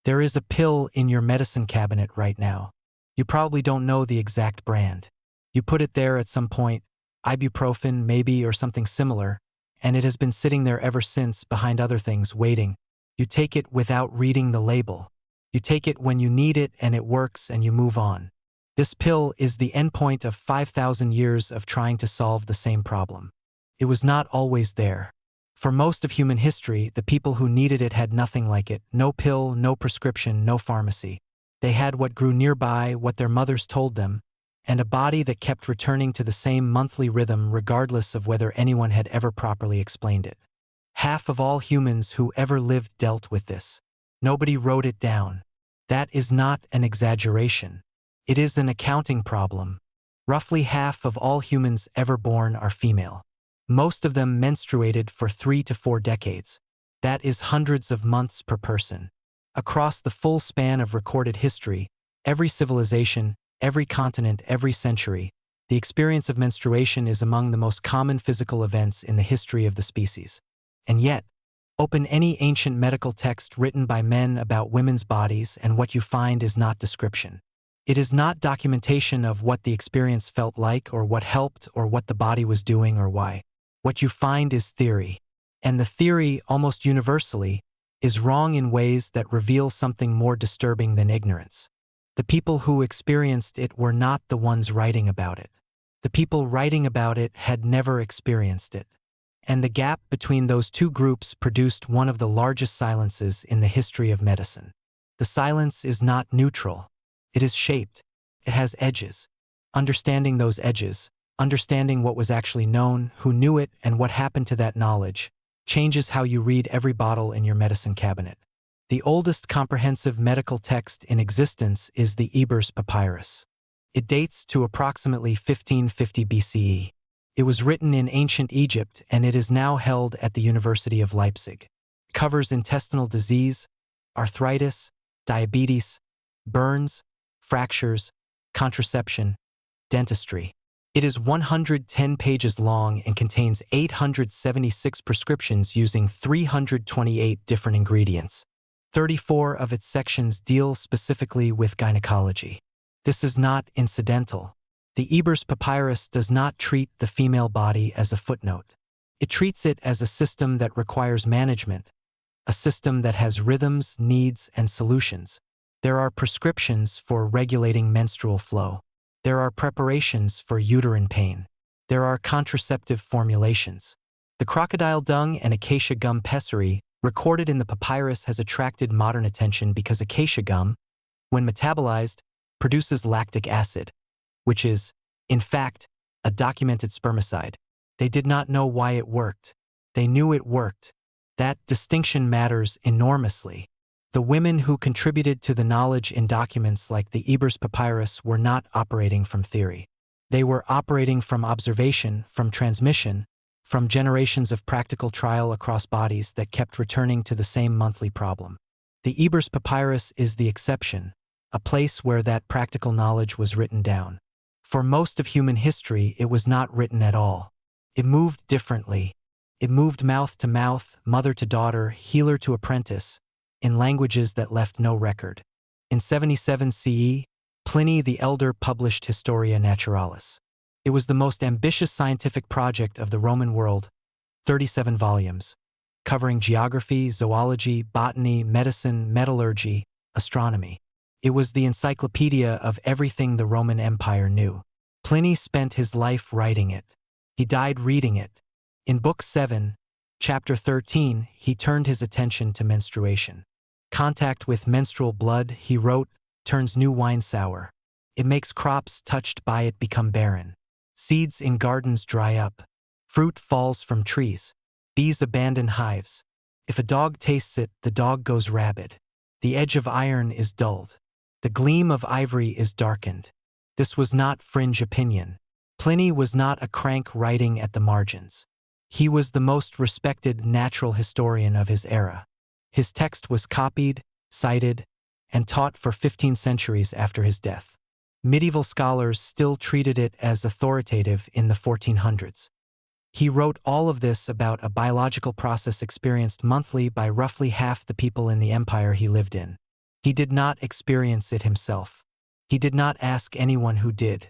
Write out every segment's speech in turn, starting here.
There is a pill in your medicine cabinet right now. You probably don't know the exact brand. You put it there at some point, ibuprofen maybe or something similar, and it has been sitting there ever since behind other things waiting. You take it without reading the label. You take it when you need it and it works and you move on. This pill is the endpoint of 5,000 years of trying to solve the same problem. It was not always there. For most of human history, the people who needed it had nothing like it. No pill, no prescription, no pharmacy. They had what grew nearby, what their mothers told them, and a body that kept returning to the same monthly rhythm regardless of whether anyone had ever properly explained it. Half of all humans who ever lived dealt with this. Nobody wrote it down. That is not an exaggeration. It is an accounting problem. Roughly half of all humans ever born are female. Most of them menstruated for 3 to 4 decades. That is hundreds of months per person. Across the full span of recorded history, every civilization, every continent, every century, the experience of menstruation is among the most common physical events in the history of the species. And yet, open any ancient medical text written by men about women's bodies and what you find is not description. It is not documentation of what the experience felt like or what helped or what the body was doing or why. What you find is theory. And the theory, almost universally, is wrong in ways that reveal something more disturbing than ignorance. The people who experienced it were not the ones writing about it. The people writing about it had never experienced it. And the gap between those two groups produced one of the largest silences in the history of medicine. The silence is not neutral. It is shaped. It has edges. Understanding those edges, understanding what was actually known, who knew it, and what happened to that knowledge, changes how you read every bottle in your medicine cabinet. The oldest comprehensive medical text in existence is the Ebers Papyrus. It dates to approximately 1550 BCE. It was written in ancient Egypt and it is now held at the University of Leipzig. It covers intestinal disease, arthritis, diabetes, burns, fractures, contraception, dentistry. It is 110 pages long and contains 876 prescriptions using 328 different ingredients. 34 of its sections deal specifically with gynecology. This is not incidental. The Ebers Papyrus does not treat the female body as a footnote. It treats it as a system that requires management, a system that has rhythms, needs, and solutions. There are prescriptions for regulating menstrual flow. There are preparations for uterine pain. There are contraceptive formulations. The crocodile dung and acacia gum pessary recorded in the papyrus has attracted modern attention because acacia gum, when metabolized, produces lactic acid, which is, in fact, a documented spermicide. They did not know why it worked. They knew it worked. That distinction matters enormously. The women who contributed to the knowledge in documents like the Ebers Papyrus were not operating from theory. They were operating from observation, from transmission, from generations of practical trial across bodies that kept returning to the same monthly problem. The Ebers Papyrus is the exception, a place where that practical knowledge was written down. For most of human history, it was not written at all. It moved differently. It moved mouth to mouth, mother to daughter, healer to apprentice, in languages that left no record. In 77 CE, Pliny the Elder published Historia Naturalis. It was the most ambitious scientific project of the Roman world, 37 volumes, covering geography, zoology, botany, medicine, metallurgy, astronomy. It was the encyclopedia of everything the Roman Empire knew. Pliny spent his life writing it. He died reading it. In Book 7, Chapter 13, he turned his attention to menstruation. Contact with menstrual blood, he wrote, turns new wine sour. It makes crops touched by it become barren. Seeds in gardens dry up. Fruit falls from trees. Bees abandon hives. If a dog tastes it, the dog goes rabid. The edge of iron is dulled. The gleam of ivory is darkened. This was not fringe opinion. Pliny was not a crank writing at the margins. He was the most respected natural historian of his era. His text was copied, cited, and taught for 15 centuries after his death. Medieval scholars still treated it as authoritative in the 1400s. He wrote all of this about a biological process experienced monthly by roughly half the people in the empire he lived in. He did not experience it himself. He did not ask anyone who did.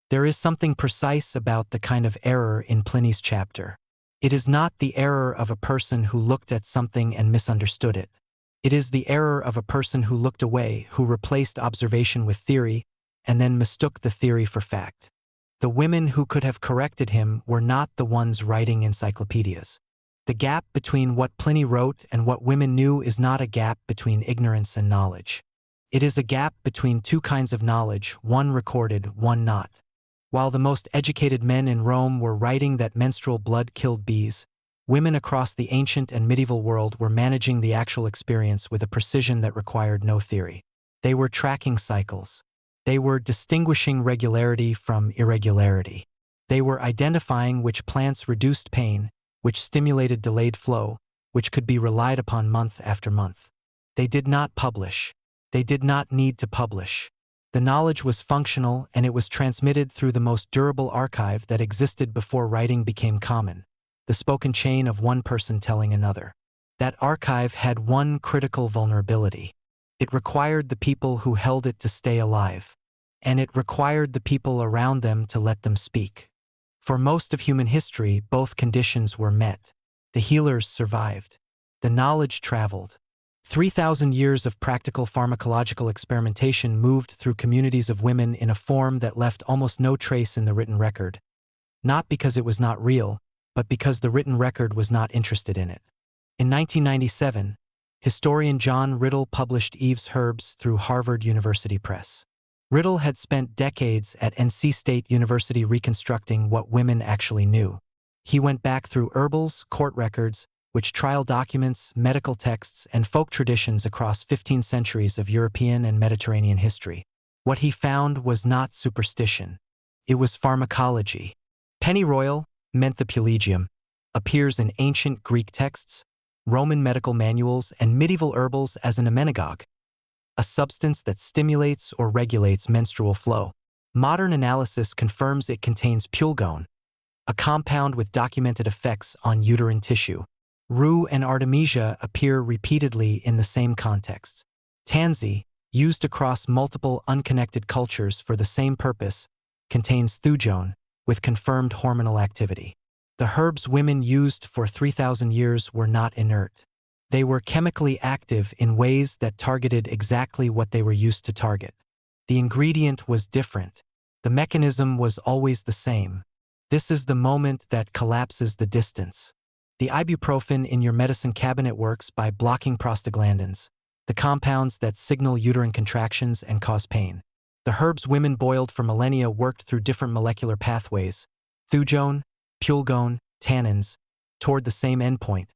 There is something precise about the kind of error in Pliny's chapter. It is not the error of a person who looked at something and misunderstood it. It is the error of a person who looked away, who replaced observation with theory, and then mistook the theory for fact. The women who could have corrected him were not the ones writing encyclopedias. The gap between what Pliny wrote and what women knew is not a gap between ignorance and knowledge. It is a gap between two kinds of knowledge, one recorded, one not. While the most educated men in Rome were writing that menstrual blood killed bees, women across the ancient and medieval world were managing the actual experience with a precision that required no theory. They were tracking cycles. They were distinguishing regularity from irregularity. They were identifying which plants reduced pain, which stimulated delayed flow, which could be relied upon month after month. They did not publish. They did not need to publish. The knowledge was functional, and it was transmitted through the most durable archive that existed before writing became common, the spoken chain of one person telling another. That archive had one critical vulnerability. It required the people who held it to stay alive, and it required the people around them to let them speak. For most of human history, both conditions were met. The healers survived. The knowledge traveled. 3,000 years of practical pharmacological experimentation moved through communities of women in a form that left almost no trace in the written record. Not because it was not real, but because the written record was not interested in it. In 1997, historian John Riddle published Eve's Herbs through Harvard University Press. Riddle had spent decades at NC State University reconstructing what women actually knew. He went back through herbals, court records, witch trial documents, medical texts, and folk traditions across 15 centuries of European and Mediterranean history. What he found was not superstition. It was pharmacology. Pennyroyal, menthopulegium, appears in ancient Greek texts, Roman medical manuals, and medieval herbals as an emmenagogue, a substance that stimulates or regulates menstrual flow. Modern analysis confirms it contains pulgone, a compound with documented effects on uterine tissue. Rue and artemisia appear repeatedly in the same contexts. Tansy, used across multiple unconnected cultures for the same purpose, contains thujone, with confirmed hormonal activity. The herbs women used for 3,000 years were not inert. They were chemically active in ways that targeted exactly what they were used to target. The ingredient was different. The mechanism was always the same. This is the moment that collapses the distance. The ibuprofen in your medicine cabinet works by blocking prostaglandins, the compounds that signal uterine contractions and cause pain. The herbs women boiled for millennia worked through different molecular pathways, thujone, pulgone, tannins, toward the same endpoint,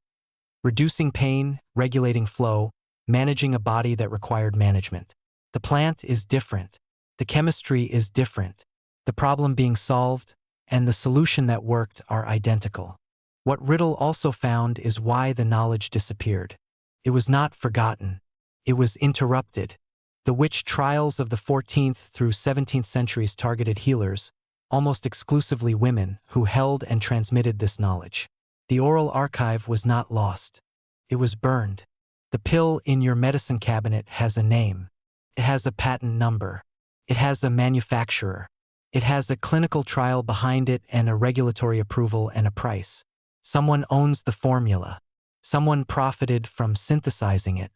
reducing pain, regulating flow, managing a body that required management. The plant is different. The chemistry is different. The problem being solved and the solution that worked are identical. What Riddle also found is why the knowledge disappeared. It was not forgotten. It was interrupted. The witch trials of the 14th through 17th centuries targeted healers, almost exclusively women, who held and transmitted this knowledge. The oral archive was not lost. It was burned. The pill in your medicine cabinet has a name. It has a patent number. It has a manufacturer. It has a clinical trial behind it and a regulatory approval and a price. Someone owns the formula. Someone profited from synthesizing it.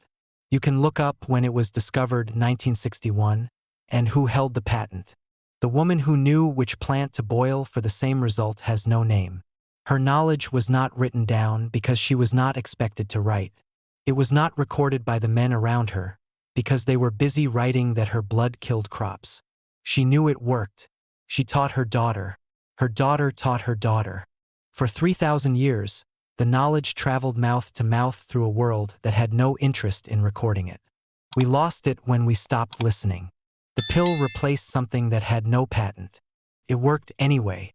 You can look up when it was discovered 1961 and who held the patent. The woman who knew which plant to boil for the same result has no name. Her knowledge was not written down because she was not expected to write. It was not recorded by the men around her because they were busy writing that her blood killed crops. She knew it worked. She taught her daughter. Her daughter taught her daughter. For 3,000 years, the knowledge traveled mouth to mouth through a world that had no interest in recording it. We lost it when we stopped listening. The pill replaced something that had no patent. It worked anyway.